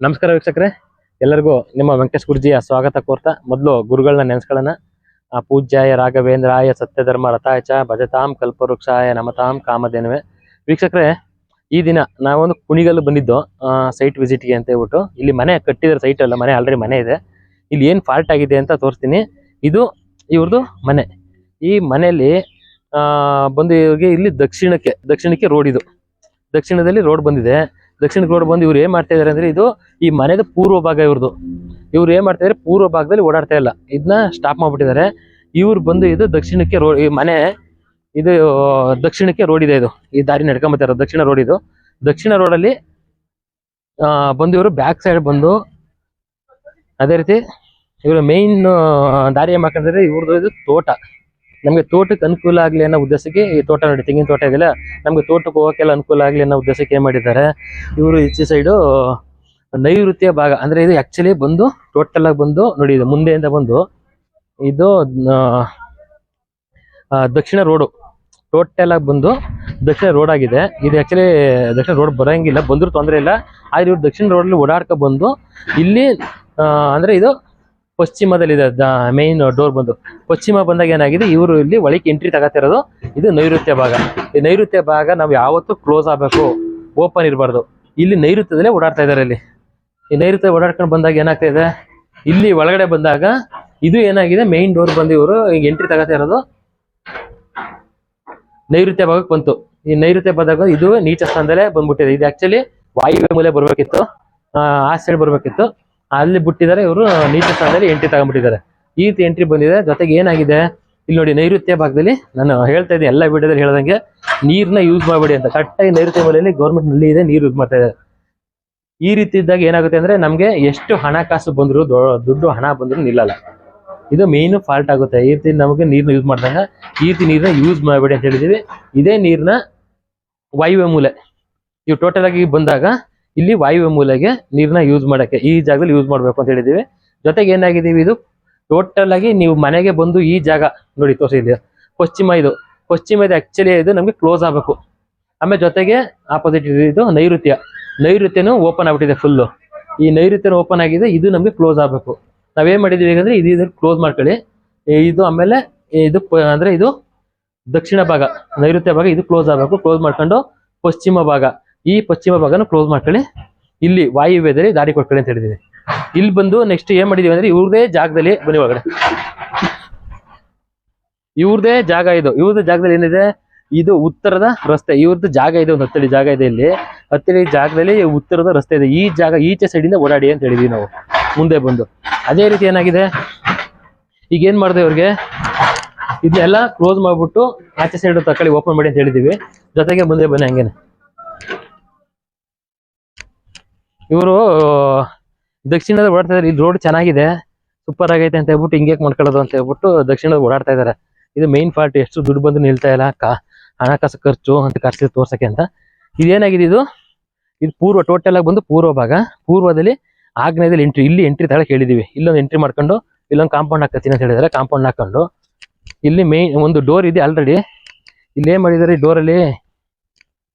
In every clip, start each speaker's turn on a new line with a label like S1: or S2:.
S1: ನಮಸ್ಕಾರ ವೀಕ್ಷಕರೇ, ಎಲ್ಲರಿಗೂ ನಿಮ್ಮ ವೆಂಕಟೇಶ್ ಗುರುಜಿಯ ಸ್ವಾಗತ ಕೋರ್ತಾ ಮೊದಲು ಗುರುಗಳನ್ನ ನೆನೆಸ್ಕೊಳ್ಳೋಣ. ಪೂಜ್ಯಾಯ ರಾಘವೇಂದ್ರಾಯ ಸತ್ಯಧರ್ಮ ರಥಾಯ ಚ ಭಜತಾಂ ಕಲ್ಪವೃಕ್ಷಾಯ ನಮತಾಂ ಕಾಮಧೇನುವೆ. ವೀಕ್ಷಕರೇ, ಈ ದಿನ ನಾವೊಂದು ಕುಣಿಗಲ್ಲು ಬಂದಿದ್ದು ಸೈಟ್ ವಿಸಿಟ್ಗೆ ಅಂತ ಹೇಳ್ಬಿಟ್ಟು. ಇಲ್ಲಿ ಮನೆ ಕಟ್ಟಿದ್ರೆ ಸೈಟ್ ಅಲ್ಲ, ಮನೆ ಆಲ್ರೆಡಿ ಮನೆ ಇದೆ. ಇಲ್ಲಿ ಏನು ಫಾಲ್ಟ್ ಆಗಿದೆ ಅಂತ ತೋರಿಸ್ತೀನಿ. ಇದು ಇವ್ರದ್ದು ಮನೆ. ಈ ಮನೆಯಲ್ಲಿ ಬಂದು ಇವ್ರಿಗೆ ಇಲ್ಲಿ ದಕ್ಷಿಣಕ್ಕೆ ರೋಡ್, ಇದು ದಕ್ಷಿಣದಲ್ಲಿ ರೋಡ್ ಬಂದಿದೆ. ದಕ್ಷಿಣಕ್ಕೆ ರೋಡ್ ಬಂದು ಇವ್ರು ಏನ್ ಮಾಡ್ತಾ ಇದಾರೆ ಅಂದ್ರೆ, ಇದು ಈ ಮನೆದ ಪೂರ್ವ ಭಾಗ ಇವ್ರದ್ದು. ಇವ್ರು ಏನ್ ಮಾಡ್ತಾ ಇದಾರೆ, ಪೂರ್ವ ಭಾಗದಲ್ಲಿ ಓಡಾಡ್ತಾ ಇಲ್ಲ, ಇದನ್ನ ಸ್ಟಾಪ್ ಮಾಡ್ಬಿಟ್ಟಿದ್ದಾರೆ. ಇವ್ರು ಬಂದು ಇದು ದಕ್ಷಿಣಕ್ಕೆ ರೋಡ್, ಈ ಮನೆ ಇದು ದಕ್ಷಿಣಕ್ಕೆ ರೋಡ್ ಇದೆ. ಇದು ಈ ದಾರಿ ನಡ್ಕೊಂಬತ್ತಾರೆ, ದಕ್ಷಿಣ ರೋಡ್ ಇದು. ದಕ್ಷಿಣ ರೋಡಲ್ಲಿ ಬಂದು ಇವರು ಬ್ಯಾಕ್ ಸೈಡ್ ಬಂದು, ಅದೇ ರೀತಿ ಇವರು ಮೇನ್ ದಾರಿ ಏನ್ ಮಾಡ್ಕೊಂಡ್ರೆ, ಇವ್ರದ್ದು ಇದು ತೋಟ. ನಮಗೆ ತೋಟಕ್ಕೆ ಅನುಕೂಲ ಆಗಲಿ ಅನ್ನೋ ಉದ್ದೇಶಕ್ಕೆ ಈ ತೋಟ, ನೋಡಿ ತೆಂಗಿನ ತೋಟ ಇದೆಯಲ್ಲ, ನಮಗೆ ತೋಟಕ್ಕೆ ಹೋಗೋಕ್ಕೆಲ್ಲ ಅನುಕೂಲ ಆಗಲಿ ಅನ್ನೋ ಉದ್ದೇಶಕ್ಕೆ ಏನು ಮಾಡಿದ್ದಾರೆ ಇವರು. ಈಚೆ ಸೈಡು ನೈಋತ್ಯ ಭಾಗ ಅಂದರೆ ಇದು ಆ್ಯಕ್ಚುಲಿ ಬಂದು ಟೋಟಲ್ ಆಗಿ ಬಂದು ನೋಡಿ, ಇದು ಮುಂದೆಯಿಂದ ಬಂದು ಇದು ದಕ್ಷಿಣ ರೋಡು, ಟೋಟಲ್ ಆಗಿ ಬಂದು ದಕ್ಷಿಣ ರೋಡ್ ಆಗಿದೆ. ಇದು ಆ್ಯಕ್ಚುಲಿ ದಕ್ಷಿಣ ರೋಡ್ ಬರೋಂಗಿಲ್ಲ, ಬಂದರೂ ತೊಂದರೆ ಇಲ್ಲ. ಆದರೆ ಇವ್ರು ದಕ್ಷಿಣ ರೋಡಲ್ಲಿ ಓಡಾಡ್ಕೊ ಬಂದು ಇಲ್ಲಿ ಅಂದರೆ ಇದು ಪಶ್ಚಿಮದಲ್ಲಿದೆ ಮೇನ್ ಡೋರ್ ಬಂದು. ಪಶ್ಚಿಮ ಬಂದಾಗ ಏನಾಗಿದೆ, ಇವರು ಇಲ್ಲಿ ಒಳಗೆ ಎಂಟ್ರಿ ತಗೋತಿರೋದು. ಇದು ನೈಋತ್ಯ ಭಾಗ. ಈ ನೈಋತ್ಯ ಭಾಗ ನಾವು ಯಾವತ್ತೂ ಕ್ಲೋಸ್ ಆಗಬೇಕು, ಓಪನ್ ಇರಬಾರ್ದು. ಇಲ್ಲಿ ನೈಋತ್ಯದಲ್ಲೇ ಓಡಾಡ್ತಾ ಇದ್ದಾರೆ. ಇಲ್ಲಿ ಈ ನೈಋತ್ಯ ಓಡಾಡ್ಕೊಂಡು ಬಂದಾಗ ಏನಾಗ್ತಾ ಇದೆ, ಇಲ್ಲಿ ಒಳಗಡೆ ಬಂದಾಗ ಇದು ಏನಾಗಿದೆ, ಮೇನ್ ಡೋರ್ ಬಂದು ಇವರು ಈಗ ಎಂಟ್ರಿ ತಗೋತಾ ಇರೋದು ನೈಋತ್ಯ ಭಾಗಕ್ಕೆ ಬಂತು. ಈ ನೈಋತ್ಯ ಬಂದಾಗ ಇದು ನೀಚ ಸ್ಥಾನದಲ್ಲೇ ಬಂದ್ಬಿಟ್ಟಿದೆ. ಇದು ಆಕ್ಚುಲಿ ವಾಯುವ್ಯ ಮೂಲೆ ಬರ್ಬೇಕಿತ್ತು, ಆ ಸೈಡ್ ಬರ್ಬೇಕಿತ್ತು, ಅಲ್ಲಿ ಬಿಟ್ಟಿದ್ದಾರೆ. ಇವರು ನೀಚ ಸ್ಥಾನದಲ್ಲಿ ಎಂಟ್ರಿ ತಗೊಂಡ್ಬಿಟ್ಟಿದ್ದಾರೆ. ಈ ರೀತಿ ಎಂಟ್ರಿ ಬಂದಿದೆ. ಜೊತೆಗೆ ಏನಾಗಿದೆ, ಇಲ್ಲಿ ನೋಡಿ ನೈಋತ್ಯ ಭಾಗದಲ್ಲಿ ನಾನು ಹೇಳ್ತಾ ಇದ್ದೀನಿ, ಎಲ್ಲ ವಿಡಿಯೋದಲ್ಲಿ ಹೇಳ್ದಂಗೆ ನೀರನ್ನ ಯೂಸ್ ಮಾಡಬೇಡಿ ಅಂತ. ಕರೆಕ್ಟಾಗಿ ನೈಋತ್ಯ ಮೂಲೆಯಲ್ಲಿ ಗೌರ್ಮೆಂಟ್ ನಲ್ಲಿ ಇದೆ, ನೀರು ಯೂಸ್ ಮಾಡ್ತಾ ಇದ್ದಾರೆ. ಈ ರೀತಿ ಇದ್ದಾಗ ಏನಾಗುತ್ತೆ ಅಂದ್ರೆ, ನಮಗೆ ಎಷ್ಟು ಹಣಕಾಸು ಬಂದ್ರು, ದುಡ್ಡು ಹಣ ಬಂದ್ರು ನಿಲ್ಲಲ್ಲ. ಇದು ಮೇನ್ ಫಾಲ್ಟ್ ಆಗುತ್ತೆ. ಈ ರೀತಿ ನಮಗೆ ನೀರನ್ನ ಯೂಸ್ ಮಾಡಿದಾಗ ಈ ರೀತಿ ನೀರನ್ನ ಯೂಸ್ ಮಾಡಬೇಡಿ ಅಂತ ಹೇಳಿದೀವಿ. ಇದೇ ನೀರನ್ನ ವಾಯುವ್ಯ ಮೂಲೆ, ಇವು ಟೋಟಲ್ ಆಗಿ ಬಂದಾಗ ಇಲ್ಲಿ ವಾಯುವ್ಯ ಮೂಲೆಗೆ ನೀರನ್ನ ಯೂಸ್ ಮಾಡಕ್ಕೆ ಈ ಜಾಗದಲ್ಲಿ ಯೂಸ್ ಮಾಡ್ಬೇಕು ಅಂತ ಹೇಳಿದೀವಿ. ಜೊತೆಗೆ ಏನಾಗಿದ್ದೀವಿ, ಇದು ಟೋಟಲ್ ಆಗಿ ನೀವು ಮನೆಗೆ ಬಂದು ಈ ಜಾಗ ನೋಡಿ ತೋರಿಸಿದ್ದೀವಿ, ಪಶ್ಚಿಮ ಇದು ಆಕ್ಚುಲಿ ಇದು ನಮಗೆ ಕ್ಲೋಸ್ ಆಗಬೇಕು. ಆಮೇಲೆ ಜೊತೆಗೆ ಆಪೋಸಿಟ್ ಇದು ನೈಋತ್ಯನೂ ಓಪನ್ ಆಗ್ಬಿಟ್ಟಿದೆ ಫುಲ್ಲು. ಈ ನೈಋತ್ಯನೂ ಓಪನ್ ಆಗಿದೆ, ಇದು ನಮಗೆ ಕ್ಲೋಸ್ ಆಗಬೇಕು. ನಾವೇನ್ ಮಾಡಿದೀವಿ ಅಂದ್ರೆ, ಇದು ಕ್ಲೋಸ್ ಮಾಡ್ಕೊಳ್ಳಿ. ಇದು ಆಮೇಲೆ ಇದು ಅಂದ್ರೆ ಇದು ದಕ್ಷಿಣ ಭಾಗ, ನೈಋತ್ಯ ಭಾಗ ಇದು ಕ್ಲೋಸ್ ಆಗಬೇಕು. ಕ್ಲೋಸ್ ಮಾಡ್ಕೊಂಡು ಪಶ್ಚಿಮ ಭಾಗ, ಈ ಪಶ್ಚಿಮ ಭಾಗನ ಕ್ಲೋಸ್ ಮಾಡ್ಕೊಳ್ಳಿ. ಇಲ್ಲಿ ವಾಯುವ್ಯದಲ್ಲಿ ದಾರಿ ಕೊಟ್ಕೊಳ್ಳಿ ಅಂತ ಹೇಳಿದೀವಿ. ಇಲ್ಲಿ ಬಂದು ನೆಕ್ಸ್ಟ್ ಏನ್ ಮಾಡಿದೀವಿ ಅಂದ್ರೆ, ಇವ್ರದೇ ಜಾಗದಲ್ಲಿ ಬನ್ನಿ ಒಳಗಡೆ, ಇವ್ರದೇ ಜಾಗ ಇದು. ಇವ್ರದ್ದು ಜಾಗದಲ್ಲಿ ಏನಿದೆ, ಇದು ಉತ್ತರದ ರಸ್ತೆ. ಇವ್ರದ್ದು ಜಾಗ ಇದೆ, ಒಂದು ಹತ್ತಡಿ ಜಾಗ ಇದೆ. ಇಲ್ಲಿ ಹತ್ತಡಿ ಜಾಗದಲ್ಲಿ ಉತ್ತರದ ರಸ್ತೆ ಇದೆ. ಈ ಜಾಗ ಈಚೆ ಸೈಡಿಂದ ಓಡಾಡಿ ಅಂತ ಹೇಳಿದೀವಿ ನಾವು ಮುಂದೆ ಬಂದು. ಅದೇ ರೀತಿ ಏನಾಗಿದೆ, ಈಗ ಏನ್ ಮಾಡಿದೆ, ಇವ್ರಿಗೆ ಇದನ್ನೆಲ್ಲ ಕ್ಲೋಸ್ ಮಾಡ್ಬಿಟ್ಟು ಆಚೆ ಸೈಡ್ ತಕೊಳ್ಳಿ, ಓಪನ್ ಮಾಡಿ ಅಂತ ಹೇಳಿದೀವಿ. ಜೊತೆಗೆ ಮುಂದೆ ಬನ್ನಿ ಹಂಗೇನೆ. ಇವರು ದಕ್ಷಿಣದ ಓಡಾಡ್ತಾ ಇದಾರೆ. ಇಲ್ಲಿ ರೋಡ್ ಚೆನ್ನಾಗಿದೆ, ಸೂಪರ್ ಆಗೈತೆ ಅಂತ ಹೇಳ್ಬಿಟ್ಟು ಹಿಂಗೆ ಮಾಡ್ಕೊಳ್ಳೋದು ಅಂತ ಹೇಳ್ಬಿಟ್ಟು ದಕ್ಷಿಣದ ಓಡಾಡ್ತಾ ಇದಾರೆ. ಇದು ಮೇನ್ ಫಾಲ್ಟ್. ಎಷ್ಟು ದುಡ್ಡು ಬಂದು ನಿಲ್ತಾ ಇಲ್ಲ, ಹಣಕಾಸು ಖರ್ಚು ಅಂತ ಖರ್ಚು ತೋರ್ಸಕ್ಕೆ ಅಂತ. ಇದೇನಾಗಿದೆ, ಇದು ಪೂರ್ವ, ಟೋಟಲ್ ಆಗಿ ಬಂದು ಪೂರ್ವ ಭಾಗ. ಪೂರ್ವದಲ್ಲಿ ಆಗ್ನೇಯದಲ್ಲಿ ಎಂಟ್ರಿ, ಇಲ್ಲಿ ಎಂಟ್ರಿ ತಗೊಳಕ್ ಹೇಳಿದೀವಿ. ಇಲ್ಲೊಂದು ಎಂಟ್ರಿ ಮಾಡ್ಕೊಂಡು ಇಲ್ಲೊಂದು ಕಾಂಪೌಂಡ್ ಹಾಕತ್ತೀನಿ ಅಂತ ಹೇಳಿದಾರೆ. ಕಾಂಪೌಂಡ್ ಹಾಕೊಂಡು ಇಲ್ಲಿ ಮೇನ್ ಒಂದು ಡೋರ್ ಇದೆ ಆಲ್ರೆಡಿ. ಇಲ್ಲಿ ಏನ್ ಮಾಡಿದಾರೆ, ಈ ಡೋರಲ್ಲಿ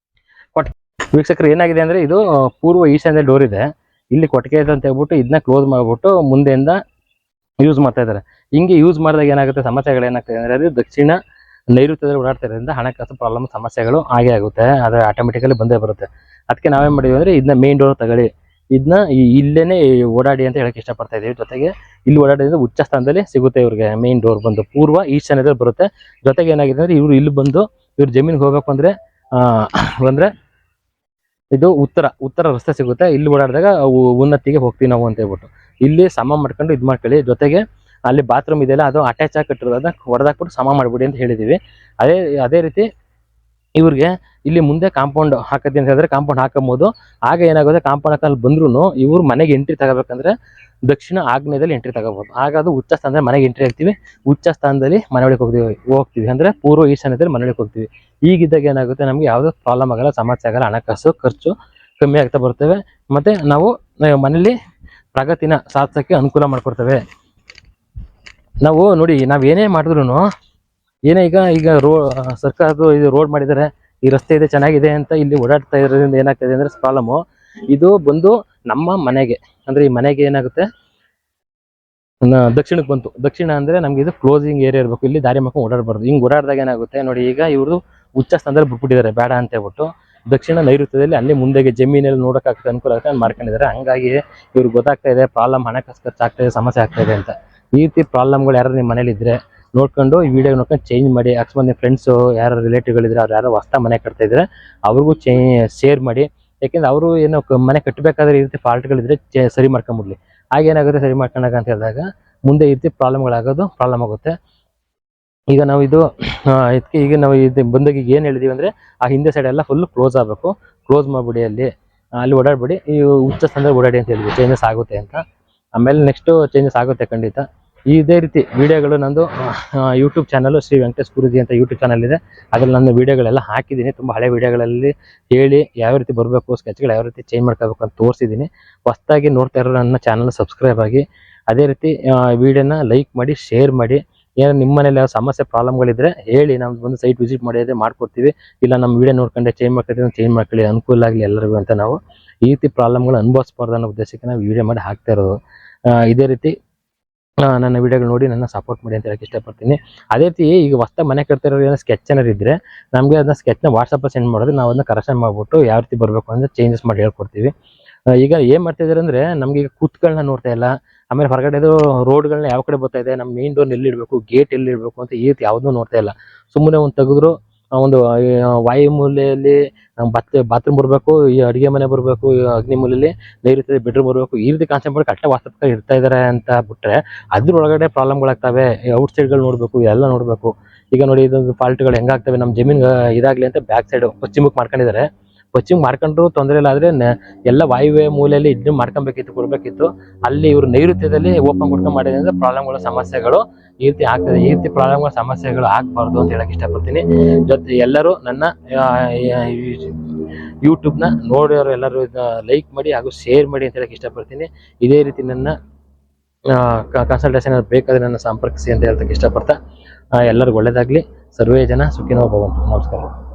S1: ವೀಕ್ಷಕರು ಏನಾಗಿದೆ ಅಂದ್ರೆ, ಇದು ಪೂರ್ವ ಈಶಾನ್ಯ ಡೋರ್ ಇದೆ. ಇಲ್ಲಿ ಕೊಟ್ಟಿಗೆ ಇದೆ ಅಂತ ಹೇಳ್ಬಿಟ್ಟು ಇದನ್ನ ಕ್ಲೋಸ್ ಮಾಡ್ಬಿಟ್ಟು ಮುಂದೆಯಿಂದ ಯೂಸ್ ಮಾಡ್ತಾ ಇದ್ದಾರೆ. ಹಿಂಗೆ ಯೂಸ್ ಮಾಡಿದಾಗ ಏನಾಗುತ್ತೆ, ಸಮಸ್ಯೆಗಳು ಏನಾಗ್ತದೆ ಅಂದ್ರೆ, ಅದು ದಕ್ಷಿಣ ನೈಋತ್ಯದಲ್ಲಿ ಓಡಾಡ್ತಾ ಇರೋದ್ರಿಂದ ಹಣಕಾಸು ಪ್ರಾಬ್ಲಮ್ ಸಮಸ್ಯೆಗಳು ಆಗೇ ಆಗುತ್ತೆ. ಅದು ಆಟೋಮೆಟಿಕಲಿ ಬಂದೇ ಬರುತ್ತೆ. ಅದಕ್ಕೆ ನಾವೇನ್ ಮಾಡಿದ್ವಿ ಅಂದ್ರೆ, ಇದನ್ನ ಮೇನ್ ಡೋರ್ ತಗೊಳ್ಳಿ, ಇದನ್ನ ಇಲ್ಲೇನೆ ಓಡಾಡಿ ಅಂತ ಹೇಳಕ್ ಇಷ್ಟಪಡ್ತಾ ಇದೀವಿ. ಜೊತೆಗೆ ಇಲ್ಲಿ ಓಡಾಡಿದ್ರೆ ಉಚ್ಚ ಸ್ಥಾನದಲ್ಲಿ ಸಿಗುತ್ತೆ ಇವ್ರಿಗೆ. ಮೇನ್ ಡೋರ್ ಬಂದು ಪೂರ್ವ ಈಶಾನ್ಯದಲ್ಲಿ ಬರುತ್ತೆ. ಜೊತೆಗೆ ಏನಾಗಿದೆ ಅಂದ್ರೆ, ಇವ್ರು ಇಲ್ಲಿ ಬಂದು ಇವ್ರ ಜಮೀನಿಗೆ ಹೋಗ್ಬೇಕು ಅಂದ್ರೆ ಇದು ಉತ್ತರ ರಸ್ತೆ ಸಿಗುತ್ತೆ. ಇಲ್ಲಿ ಓಡಾಡಿದಾಗ ಉನ್ನತಿಗೆ ಹೋಗ್ತೀವಿ ನಾವು ಅಂತ ಹೇಳ್ಬಿಟ್ಟು ಇಲ್ಲಿ ಸಮ ಮಾಡ್ಕೊಂಡು ಇದು ಮಾಡ್ಕೊಳ್ಳಿ. ಜೊತೆಗೆ ಅಲ್ಲಿ ಬಾತ್ರೂಮ್ ಇದೆಯಲ್ಲ, ಅದು ಅಟ್ಯಾಚ್ ಆಗಿ ಕಟ್ಟಿರೋದನ್ನ ಹೊಡೆದಾಕ್ಬಿಟ್ಟು ಸಮ ಮಾಡ್ಬಿಡಿ ಅಂತ ಹೇಳಿದೀವಿ. ಅದೇ ರೀತಿ ಇವ್ರಿಗೆ ಇಲ್ಲಿ ಮುಂದೆ ಕಾಂಪೌಂಡ್ ಹಾಕತ್ತೀನಿ ಅಂತ ಹೇಳಿದ್ರೆ ಕಾಂಪೌಂಡ್ ಹಾಕಬಹುದು. ಆಗ ಏನಾಗುತ್ತೆ, ಕಾಂಪೌಂಡ್ ಹಾಕಲ್ಲಿ ಬಂದ್ರು ಇವ್ರು ಮನೆಗೆ ಎಂಟ್ರಿ ತಗೋಬೇಕಂದ್ರೆ ದಕ್ಷಿಣ ಆಗ್ನೇಯದಲ್ಲಿ ಎಂಟ್ರಿ ತಗೋಬಹುದು. ಆಗ ಅದು ಉಚ್ಚ ಸ್ಥಾನದಲ್ಲಿ ಮನೆಗೆ ಎಂಟ್ರಿ ಆಗ್ತೀವಿ. ಉಚ್ಚ ಸ್ಥಾನದಲ್ಲಿ ಮನೆ ಒಳಗೆ ಹೋಗ್ತೀವಿ ಅಂದ್ರೆ ಪೂರ್ವ ಈಶಾನ್ಯದಲ್ಲಿ ಮನೆ ಒಳಗೆ ಹೋಗ್ತೀವಿ. ಈಗಿದ್ದಾಗ ಏನಾಗುತ್ತೆ, ನಮ್ಗೆ ಯಾವುದೋ ಪ್ರಾಬ್ಲಮ್ ಆಗಲ್ಲ, ಸಮಸ್ಯೆ ಆಗಲ್ಲ, ಹಣಕಾಸು ಖರ್ಚು ಕಮ್ಮಿ ಆಗ್ತಾ ಬರ್ತೇವೆ. ಮತ್ತೆ ನಾವು ಮನೇಲಿ ಪ್ರಗತಿನ ಸಾಧಿಸೋಕ್ಕೆ ಅನುಕೂಲ ಮಾಡ್ಕೊಡ್ತೇವೆ. ನಾವು ನೋಡಿ, ನಾವ್ ಏನೇ ಮಾಡಿದ್ರು ಏನೇ ಈಗ ಸರ್ಕಾರದ್ದು ಇದು ರೋಡ್ ಮಾಡಿದ್ದಾರೆ, ಈ ರಸ್ತೆ ಇದೆ ಚೆನ್ನಾಗಿದೆ ಅಂತ ಇಲ್ಲಿ ಓಡಾಡ್ತಾ ಇರೋದ್ರಿಂದ ಏನಾಗ್ತದೆ ಅಂದ್ರೆ ಪ್ರಾಬ್ಲಮ್. ಇದು ಬಂದು ನಮ್ಮ ಮನೆಗೆ ಅಂದ್ರೆ ಈ ಮನೆಗೆ ಏನಾಗುತ್ತೆ ದಕ್ಷಿಣಕ್ಕೆ ಬಂತು. ದಕ್ಷಿಣ ಅಂದ್ರೆ ನಮ್ಗೆ ಇದು ಕ್ಲೋಸಿಂಗ್ ಏರಿಯಾ ಇರಬೇಕು, ಇಲ್ಲಿ ದಾರಿ ಮಕ್ಕ ಓಡಾಡಬಾರ್ದು. ಹಿಂಗ್ ಓಡಾಡಿದಾಗ ಏನಾಗುತ್ತೆ ನೋಡಿ, ಈಗ ಇವರು ಉಚ್ಚ ಸ್ಥಾನದಲ್ಲಿ ಬಿಟ್ಬಿಟ್ಟಿದ್ದಾರೆ ಬೇಡ ಅಂತ ಹೇಳ್ಬಿಟ್ಟು. ದಕ್ಷಿಣ ನೈಋತ್ಯದಲ್ಲಿ ಅಲ್ಲಿ ಮುಂದೆಗೆ ಜಮೀನಲ್ಲಿ ನೋಡೋಕ್ಕಾಗ್ತದೆ ಅನುಕೂಲ ಆಗ್ತದೆ ಮಾಡ್ಕೊಂಡಿದ್ದಾರೆ. ಹಂಗಾಗಿ ಇವ್ರಿಗೆ ಗೊತ್ತಾಗ್ತಾ ಇದೆ ಪ್ರಾಬ್ಲಮ್, ಹಣಕಾಸು ಖರ್ಚಾಗ್ತಾ ಇದೆ, ಸಮಸ್ಯೆ ಆಗ್ತಾ ಇದೆ ಅಂತ. ಈ ರೀತಿ ಪ್ರಾಬ್ಲಮ್ಗಳು ಯಾರು ನಿಮ್ಮ ಮನೇಲಿ ಇದ್ರೆ ನೋಡ್ಕೊಂಡು ಈ ವಿಡಿಯೋ ನೋಡ್ಕೊಂಡು ಚೇಂಜ್ ಮಾಡಿ. ಅಕಸ್ಮಾತ್ ನಿಮ್ಮ ಫ್ರೆಂಡ್ಸು ಯಾರು ರಿಲೇಟಿವ್ಗಳಿದ್ರೆ ಅವ್ರು ಯಾರೋ ಹೊಸ್ತಾ ಮನೆ ಕಟ್ತಾ ಇದ್ರೆ ಅವ್ರಿಗೂ ಶೇರ್ ಮಾಡಿ. ಯಾಕೆಂದ್ರೆ ಅವರು ಏನೋ ಮನೆ ಕಟ್ಟಬೇಕಾದ್ರೆ ಈ ರೀತಿ ಫಾಲ್ಟ್ಗಳಿದ್ರೆ ಸರಿ ಮಾಡ್ಕೊಂಬಿಡ್ಲಿ. ಆಗೇನಾಗುತ್ತೆ ಸರಿ ಮಾಡ್ಕೊಂಡಾಗ ಅಂತ ಹೇಳಿದಾಗ ಮುಂದೆ ಈ ರೀತಿ ಪ್ರಾಬ್ಲಮ್ ಆಗುತ್ತೆ. ಈಗ ನಾವು ಇದಕ್ಕೆ ಈಗ ನಾವು ಇದು ಬಂದಾಗ ಏನು ಹೇಳಿದೀವಿ ಅಂದ್ರೆ ಆ ಹಿಂದೆ ಸೈಡ್ ಎಲ್ಲ ಫುಲ್ ಕ್ಲೋಸ್ ಆಗಬೇಕು. ಕ್ಲೋಸ್ ಮಾಡ್ಬಿಡಿ, ಅಲ್ಲಿ ಓಡಾಡ್ಬಿಡಿ, ಈ ಉಚ್ಚ ಸ್ಥಾನದಲ್ಲಿ ಓಡಾಡಿ ಅಂತ ಹೇಳಿದ್ವಿ. ಚೇಂಜಸ್ ಆಗುತ್ತೆ ಅಂತ. ಆಮೇಲೆ ನೆಕ್ಸ್ಟ್ ಚೇಂಜಸ್ ಆಗುತ್ತೆ ಖಂಡಿತ. ಇದೇ ರೀತಿ ವಿಡಿಯೋಗಳು ನಂದು ಯೂಟ್ಯೂಬ್ ಚಾನಲ್ ಶ್ರೀ ವೆಂಕಟೇಶ್ ಗುರೂಜಿ ಅಂತ ಯೂಟ್ಯೂಬ್ ಚಾನಲ್ ಇದೆ. ಅದ್ರಲ್ಲಿ ನನ್ನ ವಿಡಿಯೋಗಳೆಲ್ಲ ಹಾಕಿದ್ದೀನಿ. ತುಂಬ ಹಳೆ ವಿಡಿಯೋಗಳಲ್ಲಿ ಹೇಳಿ ಯಾವ ರೀತಿ ಬರಬೇಕು, ಸ್ಕೆಚ್ಗಳು ಯಾವ ರೀತಿ ಚೇಂಜ್ ಮಾಡ್ಕೋಬೇಕು ಅಂತ ತೋರಿಸಿದ್ದೀನಿ. ಹೊಸದಾಗಿ ನೋಡ್ತಾ ಇರೋ ನನ್ನ ಚಾನಲ್ ಸಬ್ಸ್ಕ್ರೈಬ್ ಆಗಿ, ಅದೇ ರೀತಿ ವಿಡಿಯೋನ ಲೈಕ್ ಮಾಡಿ, ಶೇರ್ ಮಾಡಿ. ಏನೋ ನಿಮ್ಮ ಮನೇಲಿ ಯಾವ ಸಮಸ್ಯೆ ಪ್ರಾಬ್ಲಮ್ಗಳಿದ್ರೆ ಹೇಳಿ, ನಮ್ದು ಬಂದು ಸೈಟ್ ವಿಸಿಟ್ ಮಾಡಿದ್ರೆ ಮಾಡ್ಕೊಡ್ತೀವಿ. ಇಲ್ಲ ನಮ್ಮ ವಿಡಿಯೋ ನೋಡ್ಕೊಂಡೆ ಚೇಂಜ್ ಮಾಡ್ಕೊಳ್ಳಿ, ಅನುಕೂಲ ಆಗಲಿ ಎಲ್ಲರಿಗೂ ಅಂತ. ನಾವು ಈ ರೀತಿ ಪ್ರಾಬ್ಲಮ್ಗಳು ಅನುಭವಿಸ್ಬಾರ್ದು ಅನ್ನೋ ಉದ್ದೇಶಕ್ಕೆ ನಾವು ವಿಡಿಯೋ ಮಾಡಿ ಹಾಕ್ತಾ ಇರೋದು. ಇದೇ ರೀತಿ ನನ್ನ ವಿಡಿಯೋಗಳು ನೋಡಿ ನನ್ನ ಸಪೋರ್ಟ್ ಮಾಡಿ ಅಂತ ಹೇಳಕ್ಕೆ ಇಷ್ಟಪಡ್ತೀನಿ. ಅದೇ ರೀತಿ ಈಗ ಹೊಸ್ದಾಗಿ ಮನೆ ಕಟ್ತಿರೋ ಏನೋ ಸ್ಕೆಚ್ ಏನಾರು ಇದ್ರೆ ನಮಗೆ ಅದನ್ನ ಸ್ಕೆಚ್ನ ವಾಟ್ಸಪ್ಪಲ್ಲಿ ಸೆಂಡ್ ಮಾಡಿದ್ರೆ ನಾವು ಅದನ್ನ ಕರೆಕ್ಷನ್ ಮಾಡಿಬಿಟ್ಟು ಯಾವ ರೀತಿ ಬರಬೇಕು ಅಂದರೆ ಚೇಂಜಸ್ ಮಾಡಿ ಹೇಳ್ಕೊಡ್ತೀವಿ. ಈಗ ಏನು ಮಾಡ್ತಿದ್ದಾರೆ ಅಂದರೆ ನಮ್ಗೆ ಈಗ ಕೂತ್ಗಳನ್ನ ನೋಡ್ತಾ ಇಲ್ಲ. ಆಮೇಲೆ ಹೊರಗಡೆದು ರೋಡ್ಗಳನ್ನ ಯಾವ ಕಡೆ ಬರ್ತಾ ಇದೆ, ನಮ್ಮ ಮೇನ್ ಡೋರ್ ಎಲ್ಲಿ ಇಡಬೇಕು, ಗೇಟ್ ಎಲ್ಲಿ ಇಡಬೇಕು ಅಂತ ಈ ರೀತಿ ಯಾವುದೂ ನೋಡ್ತಾ ಇಲ್ಲ. ಸುಮ್ಮನೆ ಒಂದು ತೆಗೆದ್ರು ಒಂದು ವಾಯು ಮೂಲೆಯಲ್ಲಿ ಬಾತ್ರೂಮ್ ಬರಬೇಕು, ಈ ಅಡುಗೆ ಮನೆ ಬರಬೇಕು, ಅಗ್ನಿ ಮೂಲೆಯಲ್ಲಿ ನೈಋತ್ಯದ ಬೆಡ್ರೂಮ್ ಬರಬೇಕು, ಈ ರೀತಿ ಕಾನ್ಸೆಪ್ಟ್ ಮಾಡಿ ಕಟ್ಟ ವಾಸ್ತವಿಕ ಇರ್ತಾ ಇದ್ದಾರೆ ಅಂತ ಬಿಟ್ರೆ ಅದ್ರೊಳಗಡೆ ಪ್ರಾಬ್ಲಮ್ಗಳಾಗ್ತವೆ. ಔಟ್ ಸೈಡ್ಗಳು ನೋಡಬೇಕು, ಎಲ್ಲ ನೋಡಬೇಕು. ಈಗ ನೋಡಿ ಇದೊಂದು ಫಾಲ್ಟ್ಗಳು ಹೆಂಗಾಗ್ತವೆ, ನಮ್ಮ ಜಮೀನ್ ಇದಾಗಲಿ ಅಂತ ಬ್ಯಾಕ್ ಸೈಡ್ ಪಶ್ಚಿಮಕ್ಕೆ ಮಾಡ್ಕೊಂಡಿದ್ದಾರೆ. ಪಶ್ಚಿಮ ಮಾಡ್ಕೊಂಡ್ರು ತೊಂದರೆ ಇಲ್ಲ, ಆದ್ರೆ ಎಲ್ಲ ವಾಯುವ್ಯ ಮೂಲೆಯಲ್ಲಿ ಇದನ್ನ ಮಾಡ್ಕೊಬೇಕಿತ್ತು, ಕೊಡ್ಬೇಕಿತ್ತು. ಅಲ್ಲಿ ಇವರು ನೈಋತ್ಯದಲ್ಲಿ ಓಪನ್ ಕೊಡ್ಕೊಂಡು ಮಾಡಿದ್ರೆ ಪ್ರಾಬ್ಲಮ್ಗಳು, ಸಮಸ್ಯೆಗಳು ಈ ರೀತಿ ಆಗ್ತದೆ. ಈ ರೀತಿ ಪ್ರಾಬ್ಲಮ್ಗಳು, ಸಮಸ್ಯೆಗಳು ಆಗ್ಬಾರ್ದು ಅಂತ ಹೇಳಕ್ ಇಷ್ಟಪಡ್ತೀನಿ. ಜೊತೆ ಎಲ್ಲರೂ ನನ್ನ ಯೂಟ್ಯೂಬ್ನ ನೋಡೋರು ಎಲ್ಲರೂ ಲೈಕ್ ಮಾಡಿ ಹಾಗೂ ಶೇರ್ ಮಾಡಿ ಅಂತ ಹೇಳಕ್ ಇಷ್ಟಪಡ್ತೀನಿ. ಇದೇ ರೀತಿ ನನ್ನ ಕನ್ಸಲ್ಟೇಷನ್ ಬೇಕಾದ್ರೆ ನನ್ನ ಸಂಪರ್ಕಿಸಿ ಅಂತ ಹೇಳ್ತಕ್ಕೆ ಇಷ್ಟಪಡ್ತಾ ಎಲ್ಲರಿಗೂ ಒಳ್ಳೇದಾಗ್ಲಿ. ಸರ್ವೇ ಜನ ಸುಖಿನೋ ಭವಂತು. ನಮಸ್ಕಾರ.